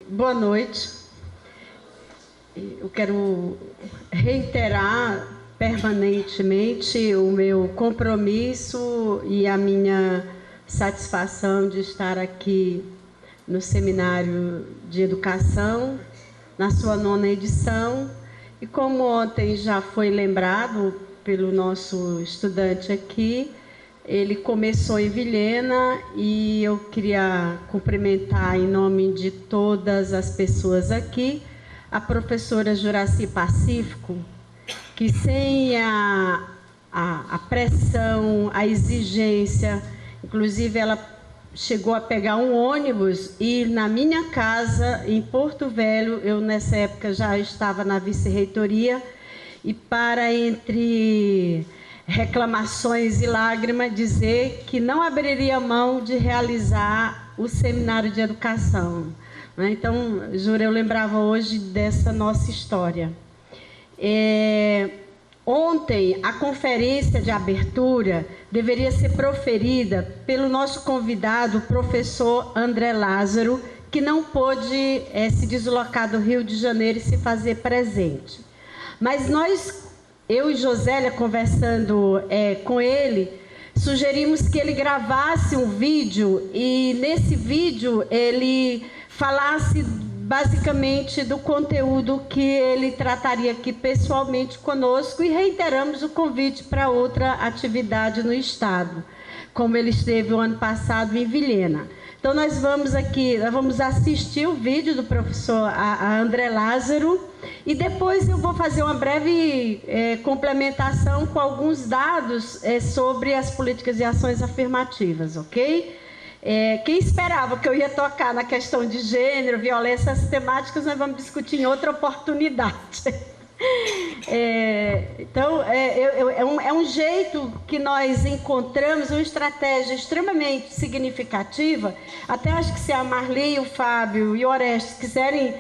boa noite. Eu quero reiterar permanentemente o meu compromisso e a minha satisfação de estar aqui no Seminário de Educação, na sua 9ª edição. E como ontem já foi lembrado pelo nosso estudante aqui, ele começou em Vilhena e eu queria cumprimentar em nome de todas as pessoas aqui a professora Juraci Pacífico, que sem a pressão, a exigência, inclusive ela chegou a pegar um ônibus e ir na minha casa, em Porto Velho, eu nessa época já estava na vice-reitoria, e para entre reclamações e lágrimas dizer que não abriria mão de realizar o Seminário de Educação. Então, Jura, eu lembrava hoje dessa nossa história. Ontem, a conferência de abertura deveria ser proferida pelo nosso convidado, o professor André Lázaro, que não pôde se deslocar do Rio de Janeiro e se fazer presente. Mas eu e Josélia, conversando com ele, sugerimos que ele gravasse um vídeo e nesse vídeo ele falasse basicamente do conteúdo que ele trataria aqui pessoalmente conosco, e reiteramos o convite para outra atividade no Estado, como ele esteve o ano passado em Vilhena. Então nós vamos assistir o vídeo do professor André Lázaro, e depois eu vou fazer uma breve complementação com alguns dados sobre as políticas e ações afirmativas, ok? Quem esperava que eu ia tocar na questão de gênero, violência, essas temáticas, nós vamos discutir em outra oportunidade. Então, é um jeito que nós encontramos, uma estratégia extremamente significativa. Até acho que se a Marli, o Fábio e o Orestes quiserem,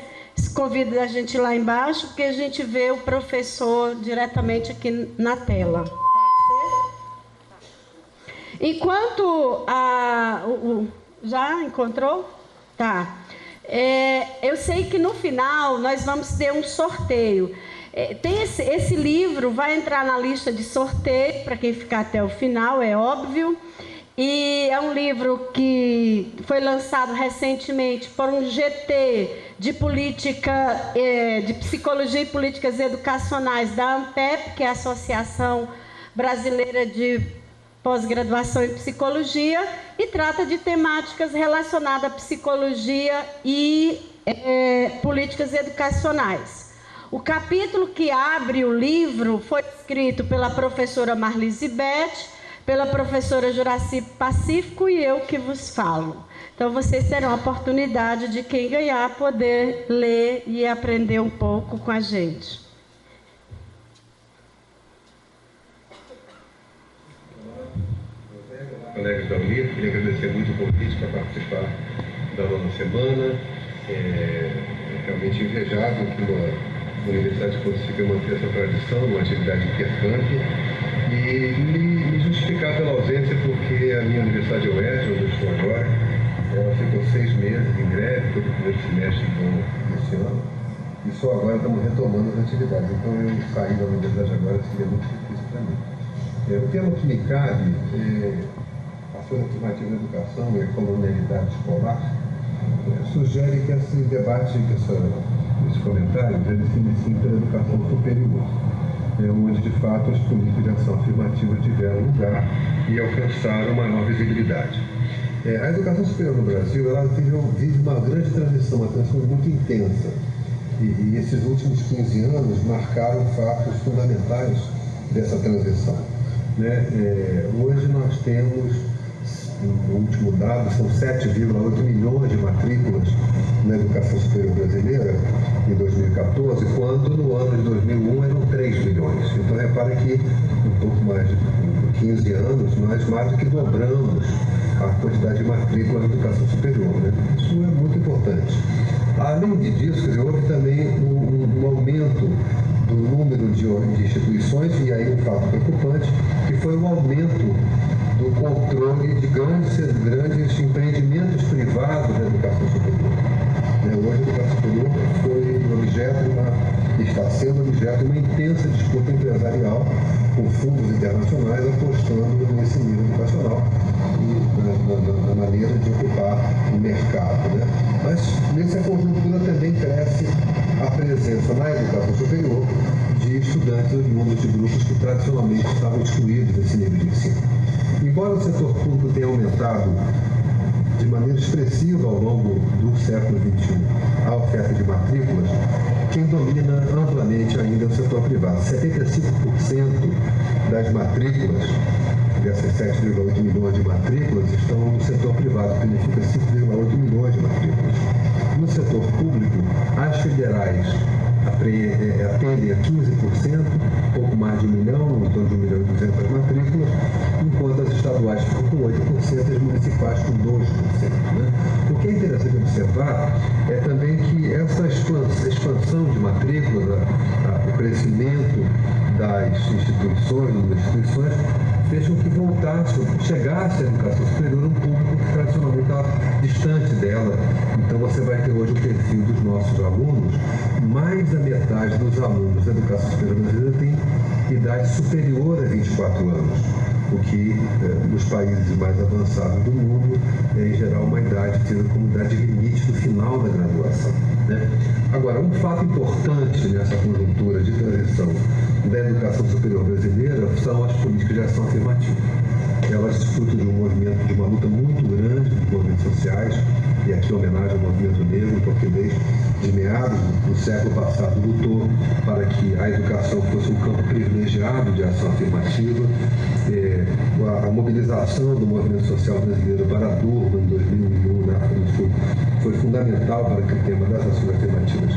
convida a gente lá embaixo, porque a gente vê o professor diretamente aqui na tela. Enquanto já encontrou? Tá. Eu sei que no final nós vamos ter um sorteio. Tem esse livro, vai entrar na lista de sorteio, para quem ficar até o final, é óbvio. E é um livro que foi lançado recentemente por um GT de política, de psicologia e políticas educacionais da ANPEP, que é a Associação Brasileira de Pós-Graduação em Psicologia, e trata de temáticas relacionadas à psicologia e políticas educacionais. O capítulo que abre o livro foi escrito pela professora Marli Zibete, pela professora Juraci Pacífico e eu que vos falo. Então vocês terão a oportunidade de, quem ganhar, poder ler e aprender um pouco com a gente. Colegas da UNIR, queria agradecer muito o convite para participar da 9ª semana. É realmente invejável que uma universidade consiga manter essa tradição, uma atividade de intercâmbio, e me justificar pela ausência, porque a minha universidade UERJ, onde eu estou agora, ela ficou 6 meses em greve, todo o primeiro semestre desse ano, e só agora estamos retomando as atividades. Então eu sair da universidade agora seria muito difícil para mim. O tema que me cabe ações afirmativas na educação e a colonialidade escolar, sugere que esse debate, esse comentário, deve se iniciar pela educação superior, onde de fato as políticas de ação afirmativa tiveram lugar e alcançaram maior visibilidade. A educação superior no Brasil, ela vive uma grande transição, uma transição muito intensa, e esses últimos 15 anos marcaram fatos fundamentais dessa transição. Hoje nós temos, no último dado, são 7,8 milhões de matrículas na educação superior brasileira em 2014, quando no ano de 2001 eram 3 milhões. Então repare que um pouco mais de 15 anos nós mais do que dobramos a quantidade de matrículas na educação superior. Isso é muito importante. Além disso, houve também um aumento do número de instituições, e aí um fato preocupante, que foi o aumento do controle de grandes empreendimentos privados da educação superior. Hoje a educação superior está sendo objeto de uma intensa disputa empresarial com fundos internacionais apostando nesse nível educacional e na maneira de ocupar o mercado. Mas nessa conjuntura também cresce a presença na educação superior de estudantes oriundos de grupos que tradicionalmente estavam excluídos desse nível de ensino. Embora o setor público tenha aumentado de maneira expressiva ao longo do século XXI a oferta de matrículas, quem domina amplamente ainda é o setor privado. 75% das matrículas, dessas 7,8 milhões de matrículas, estão no setor privado, que significa 5,8 milhões de matrículas. No setor público, as federais atendem a 15%, pouco mais de 1 milhão, em torno de 1.200.000 matrículas, enquanto as estaduais ficam com 8% e as municipais com 2%. O que é interessante observar é também que essa expansão de matrículas, o crescimento das instituições, fez com que chegasse a educação superior a um público que tradicionalmente estava distante dela. Então você vai ter hoje o perfil dos nossos alunos, mais da metade dos alunos da educação superior brasileira tem idade superior a 24 anos, o que nos países mais avançados do mundo é em geral uma idade tida como idade limite do final da graduação. Agora, um fato importante nessa conjuntura de transição da educação superior brasileira são as políticas de ação afirmativa. Elas disputam de um movimento, de uma luta muito grande dos movimentos sociais, e aqui homenagem ao movimento negro, porque desde meados do século passado lutou para que a educação fosse um campo privilegiado de ação afirmativa. A mobilização do movimento social brasileiro para a Durban em 2001 na África do Sul foi fundamental para que o tema das ações afirmativas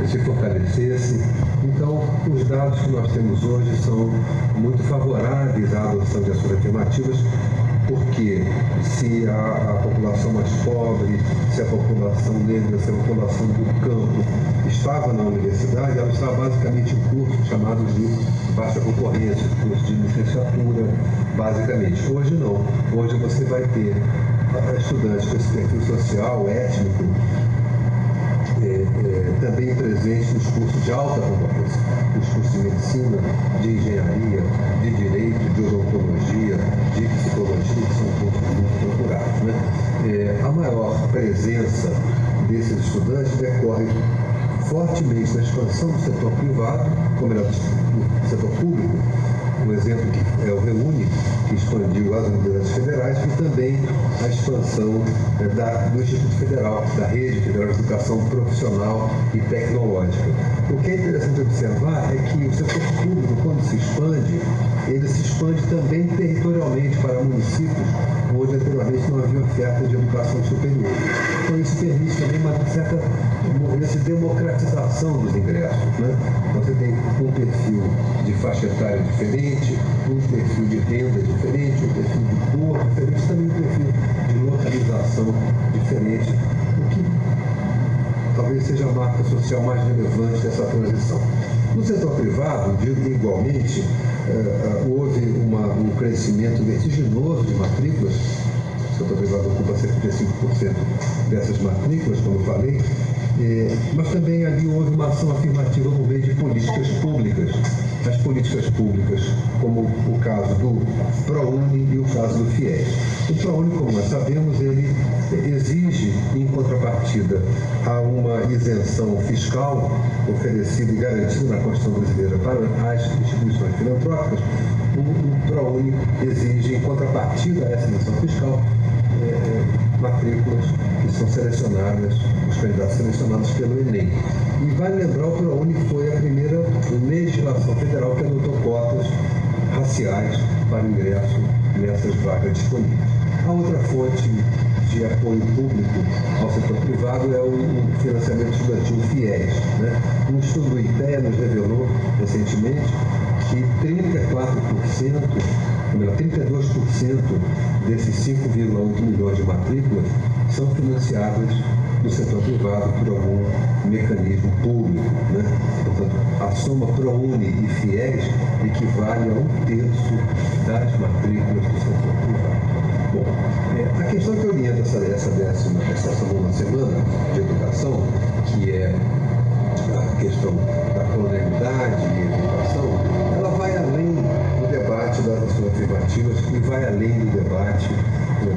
se fortalecesse. Então, os dados que nós temos hoje são muito favoráveis à adoção de ações afirmativas, porque se a população mais pobre, se a população negra, se a população do campo estava na universidade, ela estava basicamente em cursos chamados de baixa concorrência, cursos de licenciatura, basicamente. Hoje não. Hoje você vai ter estudantes com esse perfil social, étnico, também presentes nos cursos de alta concorrência, nos cursos de medicina, de engenharia, de direito, de odontologia, de psicologia, que são cursos muito procurados. A maior presença desses estudantes decorre fortemente da expansão do setor privado, como era do setor público. Um exemplo que é o REUNE, que expandiu as universidades federais, e também a expansão do Instituto Federal, da Rede Federal de Educação Profissional e Tecnológica. O que é interessante observar é que o setor público, quando se expande, ele se expande também territorialmente para municípios onde anteriormente não havia oferta de educação superior. Então isso permite também uma certa movimento de democratização dos ingressos. Você tem um perfil de faixa etária diferente, um perfil de renda diferente, um perfil de cor diferente, também um perfil de localização diferente, o que talvez seja a marca social mais relevante dessa transição. No setor privado, digo igualmente, houve um crescimento vertiginoso de matrículas. O setor privado ocupa 75% dessas matrículas, como eu falei, mas também ali houve uma ação afirmativa no meio de políticas públicas. As políticas públicas, como o caso do ProUni e o caso do FIES. O ProUni, como nós sabemos, ele exige, em contrapartida a uma isenção fiscal oferecida e garantida na Constituição brasileira para as instituições filantrópicas. O ProUni exige, em contrapartida a essa isenção fiscal, matrículas que são selecionadas, os candidatos selecionados pelo Enem. E vale lembrar, o ProUni foi a primeira legislação federal que adotou cotas raciais para o ingresso nessas vagas disponíveis. A outra fonte de apoio público ao setor privado é o financiamento estudantil FIES. Um estudo do IPEA nos revelou recentemente que 32% desses 5,8 milhões de matrículas são financiadas no setor privado por algum mecanismo público. Portanto, a soma ProUni e FIES equivale a 1/3 das matrículas do setor privado. Bom, a questão que orienta essa 19ª semana de educação, que é a questão da colonialidade e educação, ela vai além do debate das ações afirmativas e vai além do debate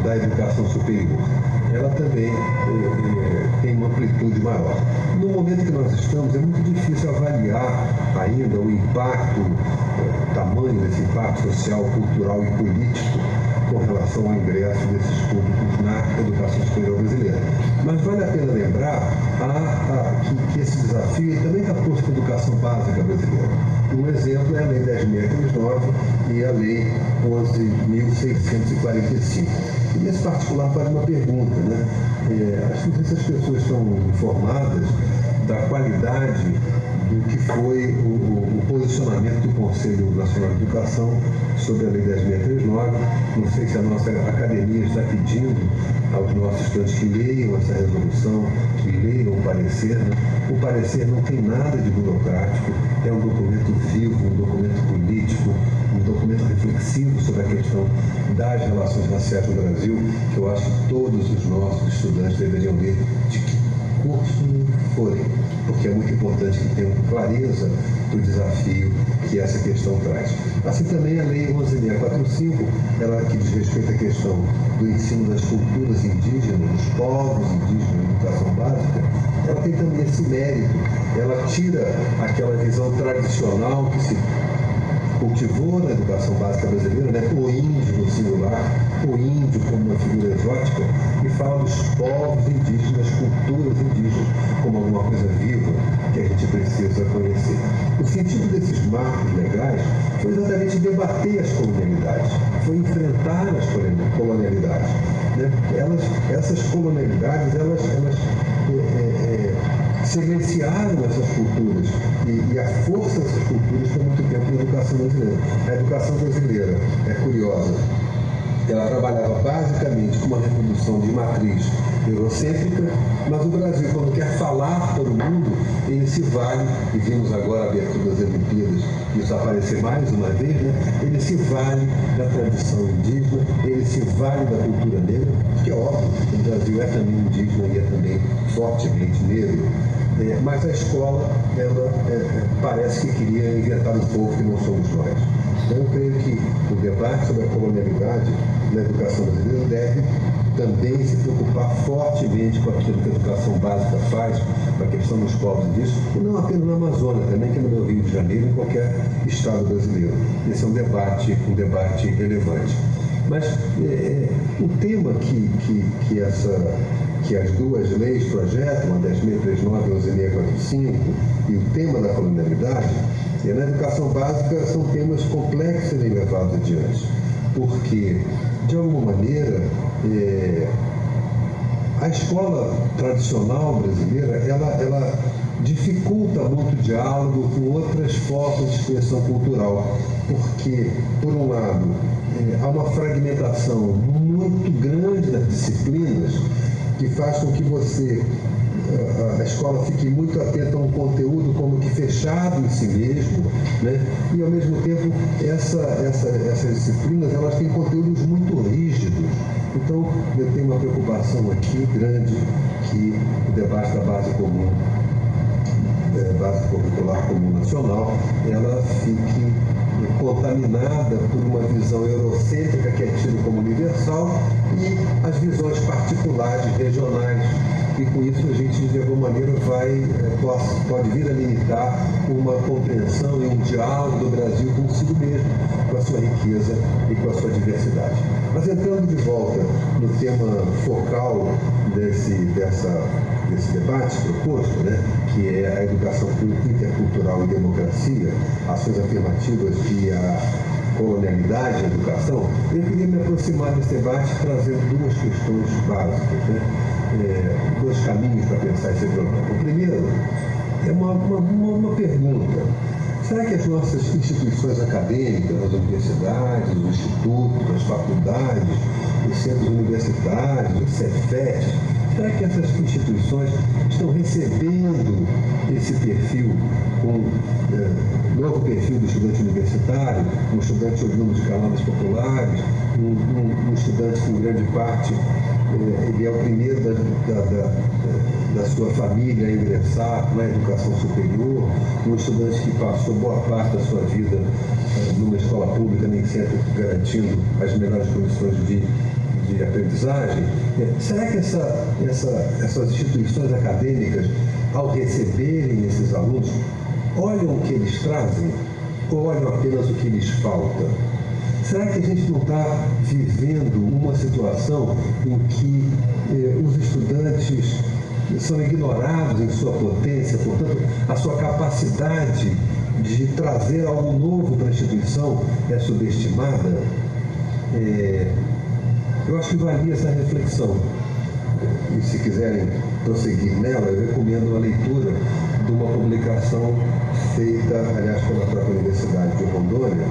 da educação superior. Ela também tem uma amplitude maior. No momento que nós estamos, é muito difícil avaliar ainda o impacto, o tamanho desse impacto social, cultural e político com relação ao ingresso desses públicos na educação superior brasileira. Mas vale a pena lembrar que esse desafio também está posto na educação básica brasileira. Um exemplo é a Lei 10.639 e a Lei 11.645. E nesse particular vale uma pergunta, né? Acho que não sei se as pessoas estão informadas da qualidade do que foi o posicionamento do Conselho Nacional de Educação sobre a Lei 10.639. Não sei se a nossa academia está pedindo aos nossos estudantes que leiam essa resolução, que leiam o parecer. Né? O parecer não tem nada de burocrático, é um documento vivo, um documento político, um documento reflexivo sobre a questão das relações raciais no Brasil, que eu acho que todos os nossos estudantes deveriam ler de que curso forem, porque é muito importante que tenham clareza do desafio que essa questão traz. Assim também a Lei 11.645, ela que diz respeito à questão do ensino das culturas indígenas, dos povos indígenas na educação básica, ela tem também esse mérito, ela tira aquela visão tradicional que se cultivou na educação básica brasileira, né? O índio no singular, o índio como uma figura exótica, e fala dos povos indígenas, culturas indígenas, como alguma coisa viva que a gente precisa conhecer. O sentido desses marcos legais foi exatamente debater as colonialidades, foi enfrentar as colonialidades. Né? Essas colonialidades, elas silenciaram essas culturas e a força dessas culturas foi muito tempo na educação brasileira. A educação brasileira é curiosa. Ela trabalhava basicamente com uma reprodução de matriz eurocêntrica, mas o Brasil, quando quer falar para o mundo, ele se vale, e vimos agora a abertura das Olimpíadas, isso aparecer mais uma vez, né? Ele se vale da tradição indígena, ele se vale da cultura negra, que é óbvio, o Brasil é também indígena e é também fortemente negro. Mas a escola, ela parece que queria inventar um povo que não somos nós. Então, eu creio que o debate sobre a colonialidade na educação brasileira deve também se preocupar fortemente com aquilo que a educação básica faz, com a questão dos povos indígenas, e não apenas na Amazônia, também que no meu Rio de Janeiro, em qualquer estado brasileiro. Esse é um debate relevante. Mas o tema que as duas leis projetam, a 10.639 e 11.645, e o tema da colonialidade, na educação básica são temas complexos a serem levados adiante, porque, de alguma maneira, a escola tradicional brasileira, ela dificulta muito o diálogo com outras formas de expressão cultural, porque, por um lado, há uma fragmentação muito grande das disciplinas que faz com que a escola fique muito atenta a um conteúdo como que fechado em si mesmo, né? E ao mesmo tempo essas disciplinas elas têm conteúdos muito rígidos. Então eu tenho uma preocupação aqui grande que o debate da base comum, base curricular comum nacional, ela fique contaminada por uma visão eurocêntrica que é tida como universal e as visões particulares, regionais. E com isso a gente, de alguma maneira, pode vir a limitar uma compreensão e um diálogo do Brasil consigo mesmo, com a sua riqueza e com a sua diversidade. Mas entrando de volta no tema focal desse debate proposto, né, que é a educação intercultural e democracia, ações afirmativas e a colonialidade na educação, eu queria me aproximar desse debate trazendo duas questões básicas, né? Dois caminhos para pensar esse problema. O primeiro é uma pergunta. Será que as nossas instituições acadêmicas, as universidades, os institutos, as faculdades, os centros universitários, os Cefet, será que essas instituições estão recebendo esse perfil, novo perfil do estudante universitário, um estudante oriundo de camadas populares, um estudante que, em grande parte, ele é o primeiro da sua família a ingressar na educação superior, um estudante que passou boa parte da sua vida numa escola pública, nem sempre garantindo as melhores condições de aprendizagem. Será que essas instituições acadêmicas, ao receberem esses alunos, olham o que eles trazem ou olham apenas o que lhes falta? Será que a gente não está vivendo uma situação em que os estudantes são ignorados em sua potência, portanto, a sua capacidade de trazer algo novo para a instituição é subestimada? Eu acho que valia essa reflexão. E se quiserem prosseguir nela, eu recomendo a leitura de uma publicação feita, aliás, pela própria Universidade de Rondônia,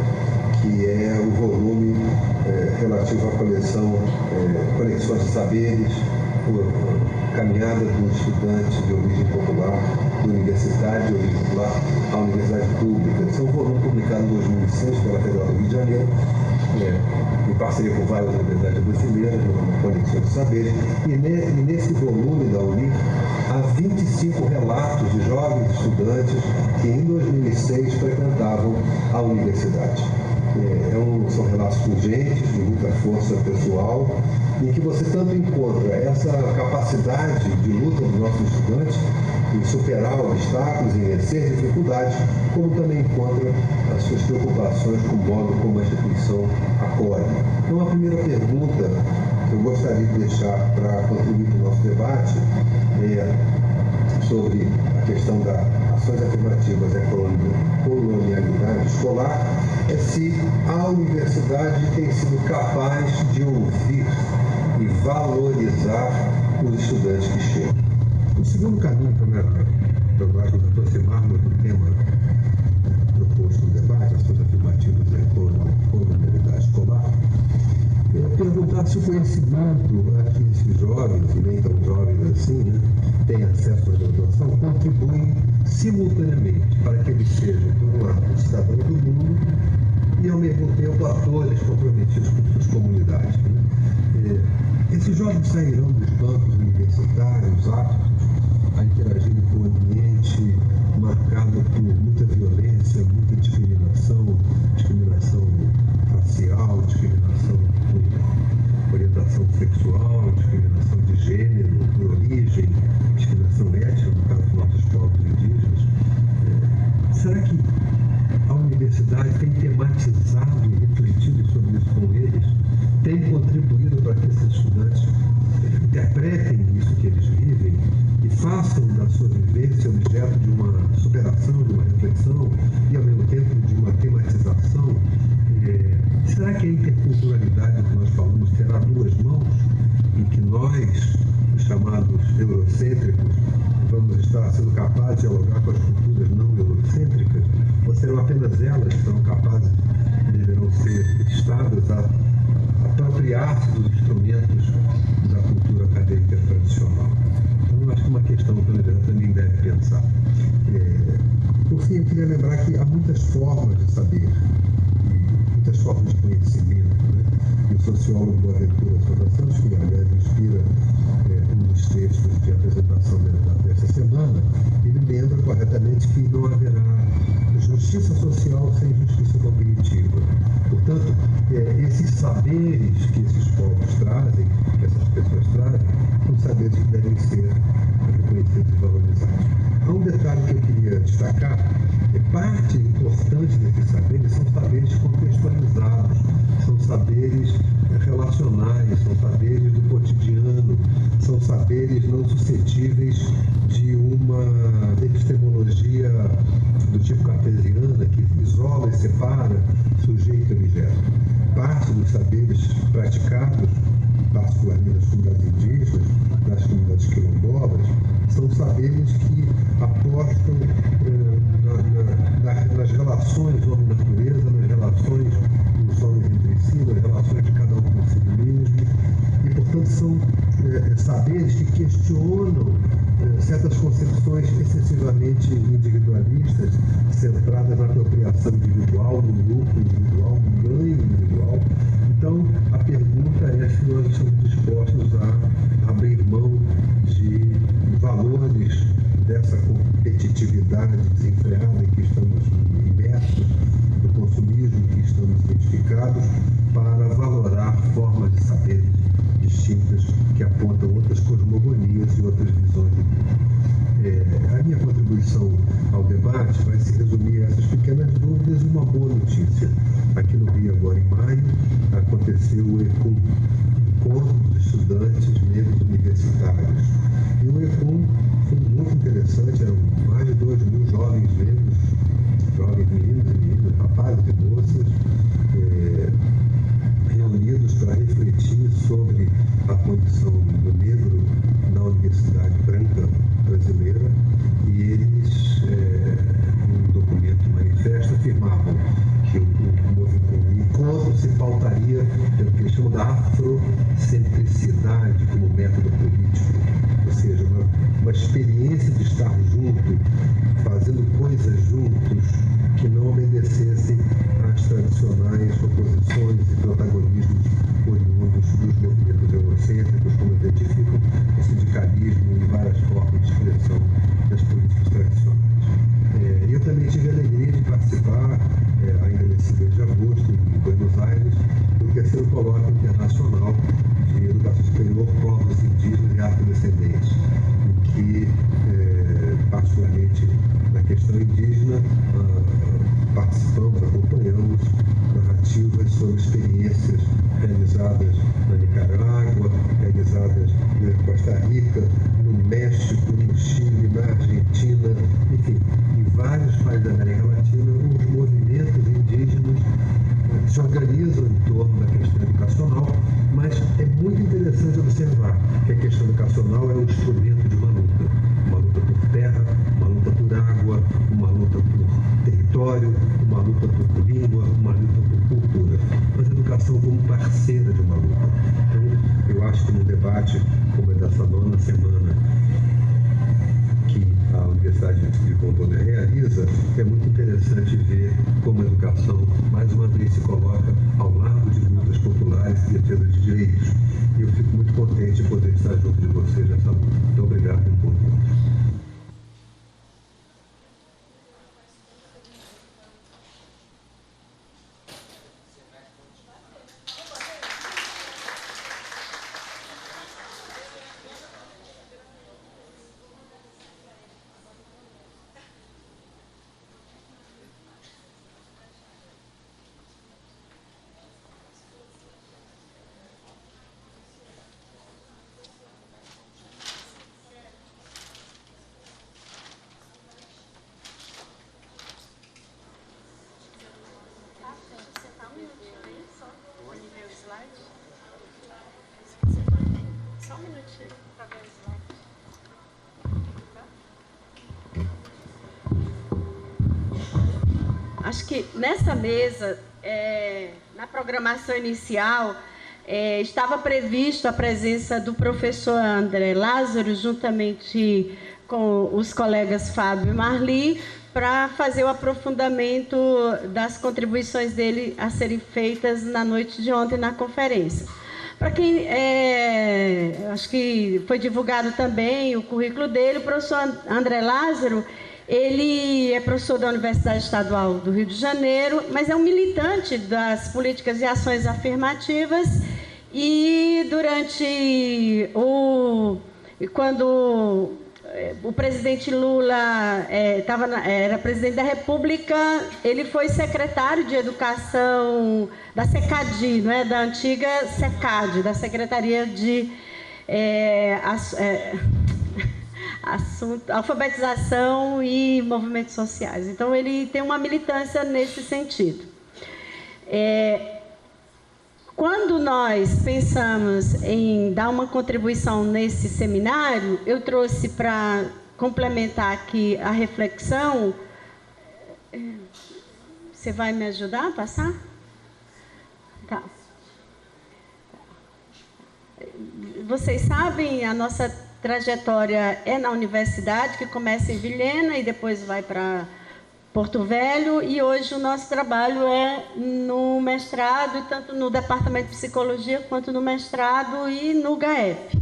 que é o volume relativo à coleção Conexões de Saberes, caminhada do estudante de origem popular, da universidade de origem popular à universidade pública. Esse é um volume publicado em 2006 pela Federal do Rio de Janeiro, em parceria com várias universidades brasileiras, no Conexões de Saberes, e nesse volume da UNIR há 25 relatos de jovens estudantes que em 2006 frequentavam a universidade. São relatos pungentes, de muita força pessoal, em que você tanto encontra essa capacidade de luta dos nossos estudantes em superar obstáculos, em vencer dificuldades, como também encontra as suas preocupações com o modo como a instituição acolhe. Então, a primeira pergunta que eu gostaria de deixar para contribuir para o nosso debate sobre a questão das ações afirmativas à colonialidade escolar é se a universidade tem sido capaz de ouvir e valorizar os estudantes que chegam. O segundo caminho para nós nos aproximarmos do tema proposto no debate, ações afirmativas à colonialidade escolar, é perguntar se o conhecimento a que esses jovens, e nem tão jovens assim, têm acesso à graduação, contribui simultaneamente para que eles sejam, por um lado, cidadãos do mundo e, ao mesmo tempo, atores comprometidos com suas comunidades. Esses jovens sairão dos bancos universitários aptos a interagirem com o ambiente marcado por muita violência, muita discriminação racial, discriminação por orientação sexual, discriminação de gênero, por origem, discriminação étnica, no caso dos nossos povos indígenas. Será que a universidade tem tematizado e refletido sobre isso com eles? Tem contribuído para que esses estudantes interpretem isso que eles vivem e façam da sua vivência objeto de uma superação, de uma reflexão e, ao mesmo tempo, de uma tematização? Será que a interculturalidade que nós falamos terá duas mãos, em que nós, os chamados eurocêntricos, vamos estar sendo capazes de dialogar com as culturas não eurocêntricas, ou serão apenas elas que serão capazes, deverão ser estadas a apropriar-se dos instrumentos da cultura acadêmica tradicional? Então, acho que é uma questão que a universidade também deve pensar. Por fim, eu queria lembrar que há muitas formas de saber, muitas formas de conhecimento, E o sociólogo Boaventura Sousa Santos, que, aliás, inspira um dos textos de apresentação dessa semana, ele lembra corretamente que não haverá justiça social sem justiça cognitiva. Portanto, esses saberes que esses povos trazem, que essas pessoas trazem, são saberes que devem ser reconhecidos e valorizados. Há um detalhe que eu queria destacar: parte importante desses saberes são saberes contextualizados, são saberes relacionais, são saberes do cotidiano, são saberes não suscetíveis de uma epistemologia do tipo cartesiana, que isola e separa sujeito e objeto. Parte dos saberes praticados, particularmente nas comunidades indígenas, nas comunidades quilombolas, são saberes que apostam nas relações homem-natureza, nas relações dos homens entre si, nas relações de cada um consigo mesmo, e, portanto, são saberes que questionam certas concepções excessivamente excessivamente individualistas, centradas na apropriação individual, no lucro individual, no ganho individual. Então, a pergunta é se nós estamos dispostos a abrir mão de valores dessa competitividade desenfreada em que estamos imersos, do consumismo em que estamos identificados, para valorar formas de saberes distintas que apontam outras cosmogonias e outras visões do mundo. A minha contribuição ao debate vai se resumir a essas pequenas dúvidas e uma boa notícia. Aqui no Rio, agora em maio, aconteceu o ECUM, Encontro dos Estudantes Negros Universitários. E o ECUM foi muito interessante, eram mais de 2.000 jovens negros, jovens meninos e meninas, rapazes e moças, reunidos para refletir sobre a condição do negro na universidade branca brasileira, e eles, num documento manifesto, afirmavam que o encontro se pautaria pelo que eles chamam da afrocentricidade como método político, ou seja, uma experiência de estar junto, fazendo coisas juntos que não obedecessem às tradicionais oposições e protagonismos oriundos dos movimentos eurocêntricos, como identificam o sindicalismo e várias formas de expressão das políticas tradicionais. Eu também tive a alegria de participar, ainda nesse mês de agosto, em Buenos Aires, do terceiro colóquio internacional de educação superior, povos indígenas e afrodescendentes, em que, particularmente na questão indígena, participamos, acompanhamos narrativas sobre experiências realizadas na Nicarágua, realizadas na Costa Rica, no México, no Chile, na Argentina, enfim, em vários países da América Latina, os movimentos indígenas se organizam em torno da questão educacional, mas é muito interessante observar que a questão educacional é um instrumento de uma luta por terra, uma luta por água, uma luta por território, uma luta por língua, uma luta por cultura, mas a educação como parceira de uma luta. Então, eu acho que num debate como é dessa 9ª semana que a Universidade de Rondônia realiza, é muito interessante ver como a educação, mais uma vez, se coloca ao lado de lutas populares e defesa de direitos. E eu fico muito contente de poder estar junto de vocês nessa luta. Muito obrigado e boa noite. Acho que nessa mesa, na programação inicial, estava previsto a presença do professor André Lázaro, juntamente com os colegas Fábio e Marli, para fazer o aprofundamento das contribuições dele a serem feitas na noite de ontem na conferência. Para quem, acho que foi divulgado também o currículo dele, o professor André Lázaro, ele é professor da Universidade Estadual do Rio de Janeiro, mas é um militante das políticas e ações afirmativas, e quando o presidente Lula era presidente da República, ele foi secretário de Educação da SECAD, não é? Da antiga SECAD, da Secretaria de Alfabetização e Movimentos Sociais. Então, ele tem uma militância nesse sentido. Quando nós pensamos em dar uma contribuição nesse seminário, eu trouxe para complementar aqui a reflexão. Você vai me ajudar a passar? Tá. Vocês sabem, a nossa trajetória é na universidade, que começa em Vilhena e depois vai para Porto Velho, e hoje o nosso trabalho é no mestrado, tanto no Departamento de Psicologia quanto no mestrado e no GAEP.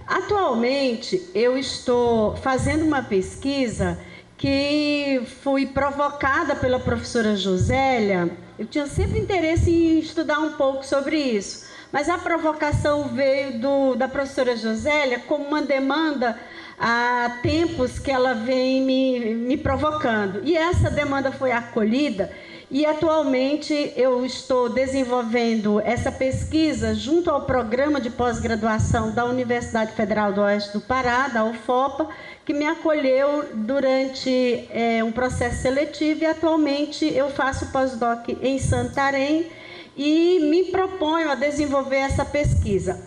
Atualmente, eu estou fazendo uma pesquisa que fui provocada pela professora Josélia. Eu tinha sempre interesse em estudar um pouco sobre isso, mas a provocação veio da professora Josélia como uma demanda há tempos que ela vem me provocando. E essa demanda foi acolhida e atualmente eu estou desenvolvendo essa pesquisa junto ao programa de pós-graduação da Universidade Federal do Oeste do Pará, da UFOPA, que me acolheu durante um processo seletivo, e atualmente eu faço pós-doc em Santarém e me proponho a desenvolver essa pesquisa,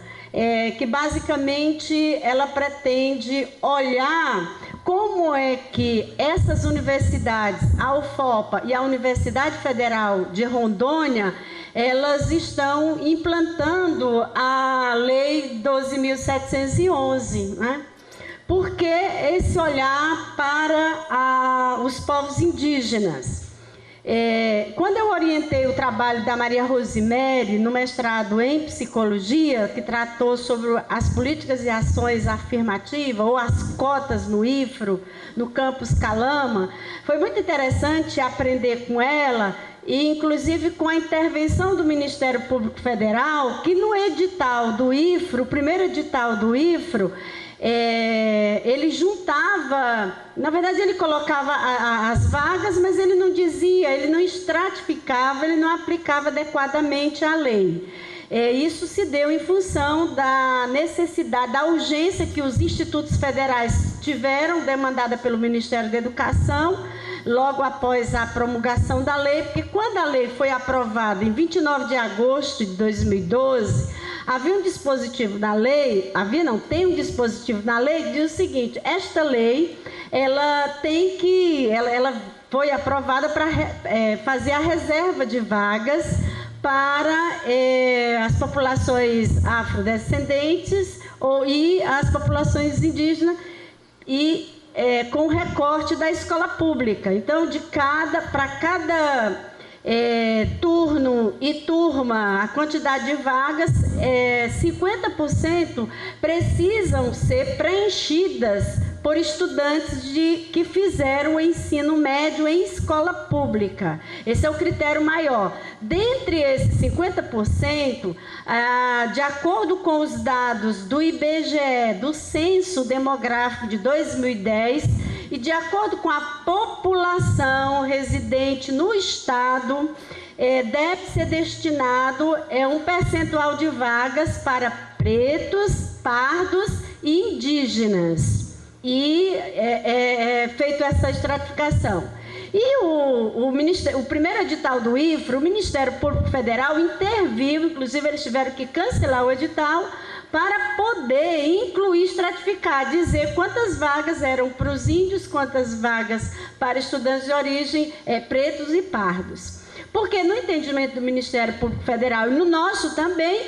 que basicamente ela pretende olhar como é que essas universidades, a UFOPA e a Universidade Federal de Rondônia, elas estão implantando a Lei 12.711, né? Por que esse olhar para os povos indígenas? Quando eu orientei o trabalho da Maria Rosemary no mestrado em Psicologia, que tratou sobre as políticas e ações afirmativas, ou as cotas no IFRO, no campus Calama, foi muito interessante aprender com ela, e inclusive com a intervenção do Ministério Público Federal, que no edital do IFRO, o primeiro edital do IFRO, ele juntava, na verdade ele colocava as vagas, mas ele não dizia, ele não estratificava, ele não aplicava adequadamente a lei. Isso se deu em função da necessidade, da urgência que os institutos federais tiveram, demandada pelo Ministério da Educação, logo após a promulgação da lei, porque quando a lei foi aprovada em 29 de agosto de 2012, havia um dispositivo na lei, tem um dispositivo na lei que diz o seguinte: esta lei, ela foi aprovada para fazer a reserva de vagas para as populações afrodescendentes e as populações indígenas, e com recorte da escola pública. Então, para cada turno e turma, a quantidade de vagas, 50% precisam ser preenchidas por estudantes que fizeram o ensino médio em escola pública. Esse é o critério maior. Dentre esses 50%, de acordo com os dados do IBGE, do Censo Demográfico de 2010, e de acordo com a população residente no Estado, deve ser destinado um percentual de vagas para pretos, pardos e indígenas. E feito essa estratificação. E o primeiro edital do IFRO, o Ministério Público Federal interviu, inclusive eles tiveram que cancelar o edital para poder incluir, estratificar, dizer quantas vagas eram para os índios, quantas vagas para estudantes de origem pretos e pardos. Porque no entendimento do Ministério Público Federal e no nosso também,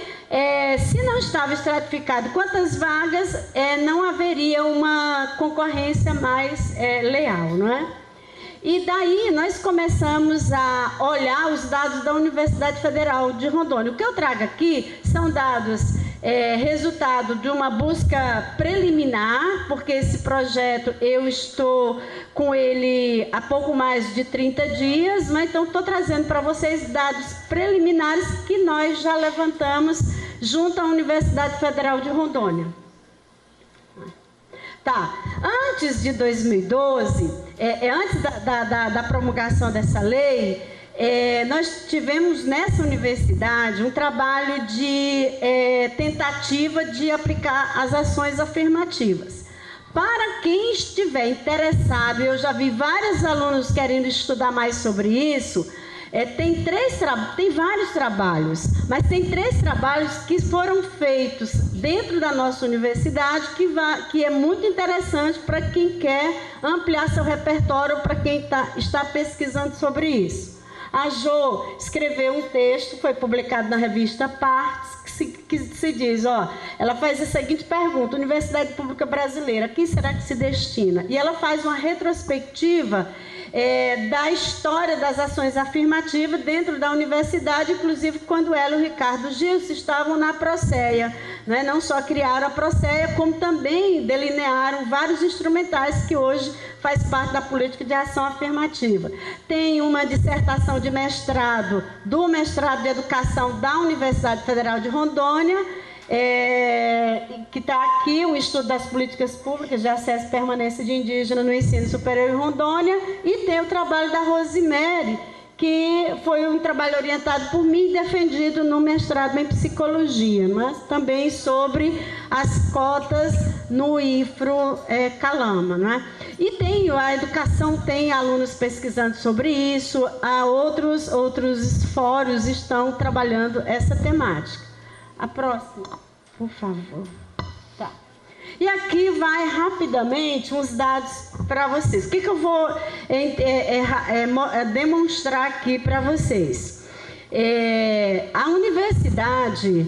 se não estava estratificado quantas vagas, não haveria uma concorrência mais leal, não é? E daí nós começamos a olhar os dados da Universidade Federal de Rondônia. O que eu trago aqui são dados resultado de uma busca preliminar, porque esse projeto eu estou com ele há pouco mais de 30 dias, mas então estou trazendo para vocês dados preliminares que nós já levantamos junto à Universidade Federal de Rondônia. Tá, antes de 2012, antes da promulgação dessa lei, nós tivemos nessa universidade um trabalho de tentativa de aplicar as ações afirmativas. Para quem estiver interessado, eu já vi vários alunos querendo estudar mais sobre isso, tem vários trabalhos, mas tem 3 trabalhos que foram feitos dentro da nossa universidade que é muito interessante para quem quer ampliar seu repertório, para quem está pesquisando sobre isso. A Jo escreveu um texto, foi publicado na revista Partes, que que se diz, ela faz a seguinte pergunta: Universidade Pública Brasileira, a quem será que se destina? E ela faz uma retrospectiva da história das ações afirmativas dentro da universidade, inclusive quando ela e o Ricardo Gilson estavam na Proceia, né? Não só criaram a Proceia, como também delinearam vários instrumentais que hoje faz parte da política de ação afirmativa. Tem uma dissertação de mestrado, do mestrado de Educação da Universidade Federal de Rondônia, que está aqui, um estudo das políticas públicas de acesso e permanência de indígena no ensino superior em Rondônia, e tem o trabalho da Rosemary, que foi um trabalho orientado por mim e defendido no mestrado em psicologia, mas também sobre as cotas no IFRO Calama, né? E tem a educação, tem alunos pesquisando sobre isso, há outros fóruns estão trabalhando essa temática. A próxima, por favor. Tá. E aqui vai rapidamente uns dados para vocês. O que eu vou demonstrar aqui para vocês? A Universidade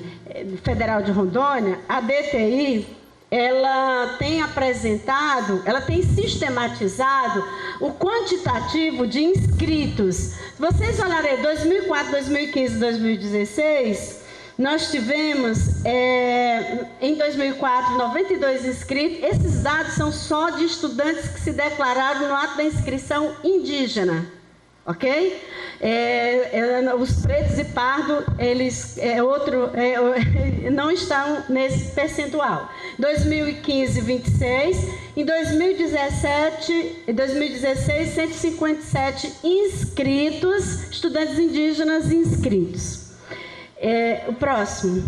Federal de Rondônia, a DTI, ela tem apresentado, ela tem sistematizado o quantitativo de inscritos. Se vocês olharem 2004, 2015, 2016... Nós tivemos, em 2004, 92 inscritos. Esses dados são só de estudantes que se declararam no ato da inscrição indígena, ok? Os pretos e pardos, eles não estão nesse percentual. 2015, 26. Em 2016, 157 inscritos, estudantes indígenas inscritos. O próximo.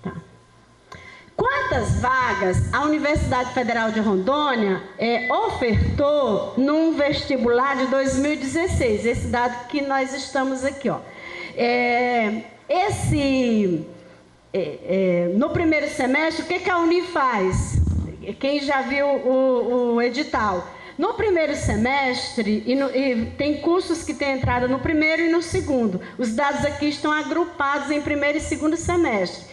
Tá. Quantas vagas a Universidade Federal de Rondônia ofertou num vestibular de 2016? Esse dado que nós estamos aqui, no primeiro semestre, o que a Uni faz? Quem já viu o edital? No primeiro semestre, e tem cursos que têm entrada no primeiro e no segundo. Os dados aqui estão agrupados em primeiro e segundo semestre.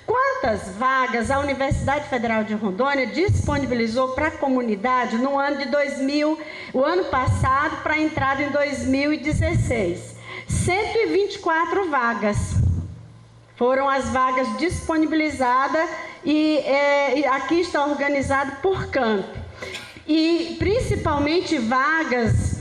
Quantas vagas a Universidade Federal de Rondônia disponibilizou para a comunidade no ano de o ano passado, para a entrada em 2016? 124 vagas. Foram as vagas disponibilizadas e aqui está organizado por campo. E principalmente vagas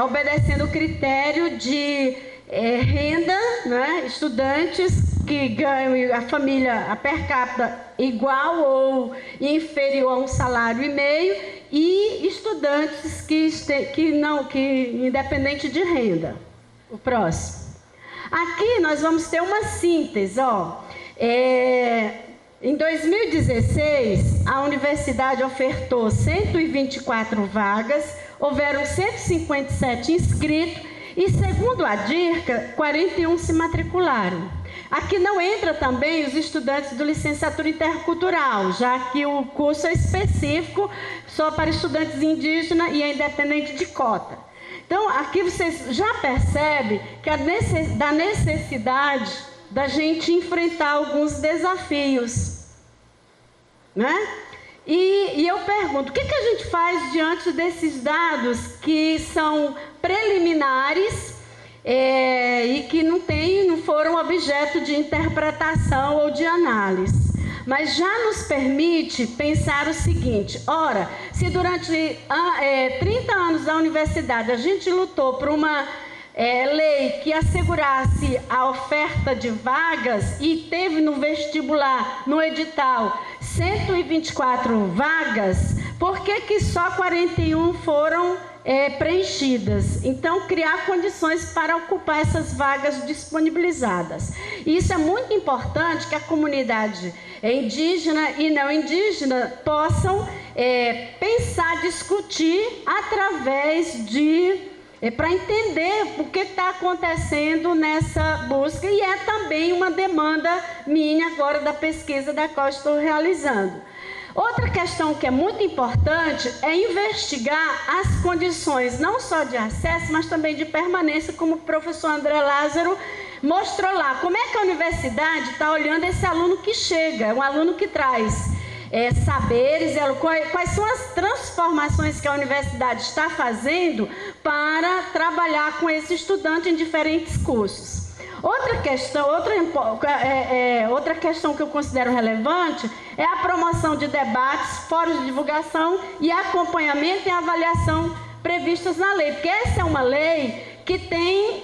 obedecendo o critério de renda, né? Estudantes que ganham a família, a per capita igual ou inferior a um salário e meio, e estudantes que independente de renda. O próximo. Aqui nós vamos ter uma síntese, Em 2016, a universidade ofertou 124 vagas, houveram 157 inscritos e, segundo a DIRCA, 41 se matricularam. Aqui não entra também os estudantes do licenciatura intercultural, já que o curso é específico só para estudantes indígenas e é independente de cota. Então, aqui vocês já percebem que da necessidade da gente enfrentar alguns desafios, né? E eu pergunto, o que a gente faz diante desses dados que são preliminares e que não foram objeto de interpretação ou de análise, mas já nos permite pensar o seguinte: ora, se durante 30 anos da universidade a gente lutou por uma lei que assegurasse a oferta de vagas e teve no vestibular, no edital, 124 vagas, por que só 41 foram preenchidas? Então, criar condições para ocupar essas vagas disponibilizadas. E isso é muito importante, que a comunidade indígena e não indígena possam pensar, discutir através para entender o que está acontecendo nessa busca, e é também uma demanda minha agora da pesquisa da qual estou realizando. Outra questão que é muito importante é investigar as condições não só de acesso, mas também de permanência, como o professor André Lázaro mostrou lá como é que a universidade está olhando esse aluno que chega, um aluno que traz saberes, quais são as transformações que a universidade está fazendo para trabalhar com esse estudante em diferentes cursos. Outra questão que eu considero relevante é a promoção de debates, fóruns de divulgação e acompanhamento e avaliação previstas na lei, porque essa é uma lei que tem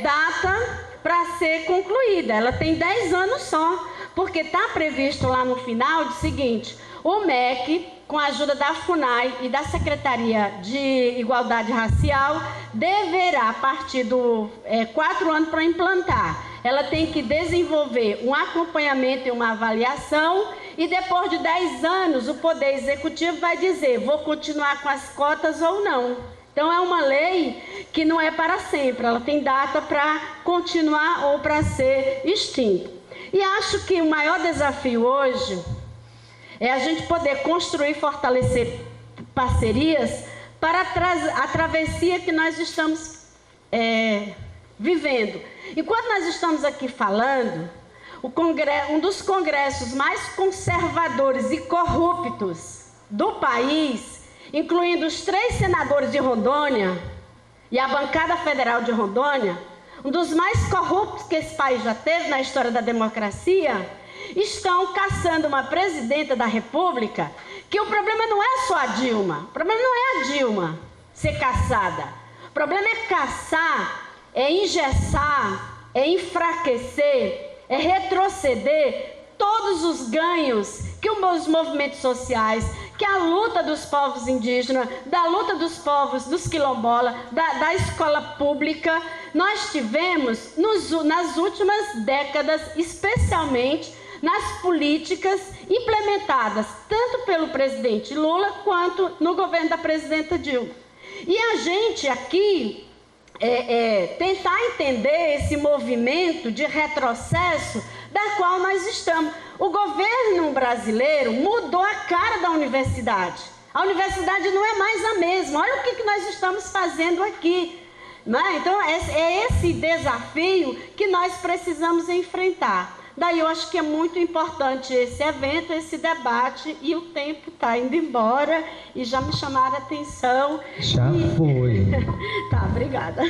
data para ser concluída, ela tem 10 anos só, porque está previsto lá no final o seguinte: o MEC, com a ajuda da FUNAI e da Secretaria de Igualdade Racial, deverá, a partir do 4 anos para implantar, ela tem que desenvolver um acompanhamento e uma avaliação, e depois de 10 anos o Poder Executivo vai dizer, vou continuar com as cotas ou não. Então é uma lei que não é para sempre, ela tem data para continuar ou para ser extinta. E acho que o maior desafio hoje é a gente poder construir e fortalecer parcerias para a travessia que nós estamos vivendo. Enquanto nós estamos aqui falando, um dos congressos mais conservadores e corruptos do país, incluindo os 3 senadores de Rondônia e a bancada federal de Rondônia, um dos mais corruptos que esse país já teve na história da democracia, estão caçando uma presidenta da República, que o problema não é só a Dilma, o problema não é a Dilma ser caçada, o problema é caçar, é engessar, é enfraquecer, é retroceder todos os ganhos que os movimentos sociais, que a luta dos povos indígenas, da luta dos povos, dos quilombolas, da escola pública, nós tivemos nas últimas décadas, especialmente nas políticas implementadas tanto pelo presidente Lula quanto no governo da presidenta Dilma. E a gente aqui tentar entender esse movimento de retrocesso da qual nós estamos. O governo brasileiro mudou a cara da universidade. A universidade não é mais a mesma. Olha o que nós estamos fazendo aqui. Né? Então, é esse desafio que nós precisamos enfrentar. Daí eu acho que é muito importante esse evento, esse debate, e o tempo está indo embora e já me chamaram a atenção. Já foi. Tá, obrigada.